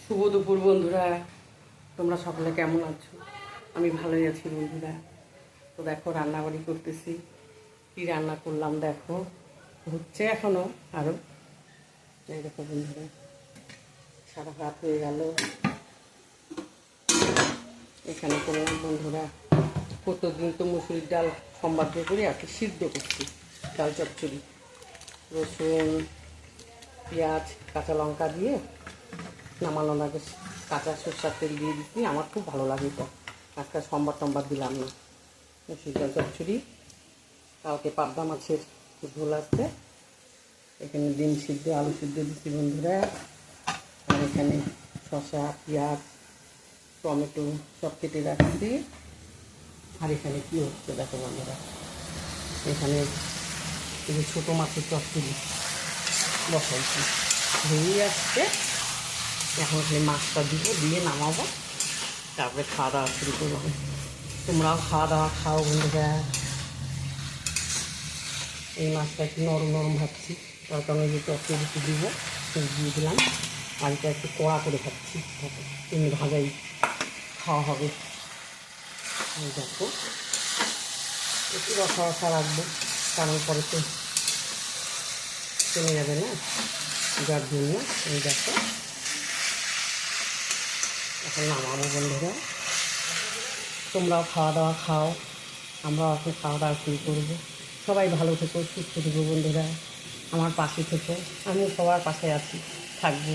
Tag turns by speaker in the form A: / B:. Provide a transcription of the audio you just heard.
A: শুভ দুপুর বন্ধুরা, তোমরা সকলে কেমন আছো? আমি ভালোই আছি বন্ধুরা। তো দেখো রান্নাবাড়ি করতেছি। কি রান্না করলাম দেখো, হচ্ছে এখনো আরও। এই দেখো বন্ধুরা, সারা রাত হয়ে গেল। এখানে করলাম বন্ধুরা, প্রত্যেকদিন তো মুসুরির ডাল সোমবার দিয়ে করি, আর কি সিদ্ধ করছি ডাল চচ্চড়ি, রসুন পেঁয়াজ কাঁচা লঙ্কা দিয়ে নামানোর আগে কাঁচা সরষের তেল দিয়ে দিচ্ছি। আমার খুব ভালো লাগে তো। আজকাল সোমবার দিলাম না। মুসুর ডাল চচ্চড়ি, কালকে পাবদা মাছের ঝোল আসছে। এখানে ডিম সিদ্ধ আলু সিদ্ধ দিচ্ছি বন্ধুরা। আর এখানে শসা পেঁয়াজ টমেটো সব কেটে রাখছি। আর এখানে কী হচ্ছে দেখো বন্ধুরা, এখানে এই যে ছোটো মাছের চচ্চড়ি বসাইছি, হয়ে আসছে। এখন খালি মাছটা দিব, দিয়ে নামাবো, তারপরে খাওয়া দাওয়া শুরু করবো। তোমরাও খাওয়া দাওয়া খাও বন্ধুরা। এই মাছটা একটু নরম নরম ভাবছি, তার কারণে যে চচ্চড়ি একটু দিব, দিয়ে দিলাম। আর এটা একটু কড়া করে খাচ্ছি, এমনি ভাজাই খাওয়া হবে। দেখো একটু রসা রসা রাখবো, কারণ পরে তো চলে যাবে না, যার জন্য। এই দেখো এখন নামাবো বন্ধুরা। তোমরাও খাওয়া দাওয়া খাও, আমরাও এখন খাওয়া দাওয়া শুরু করবো। সবাই ভালো থেকো, সুস্থ থেকো বন্ধুরা, আমার পাশে থেকো। আমি সবার পাশে আছি, থাকবো।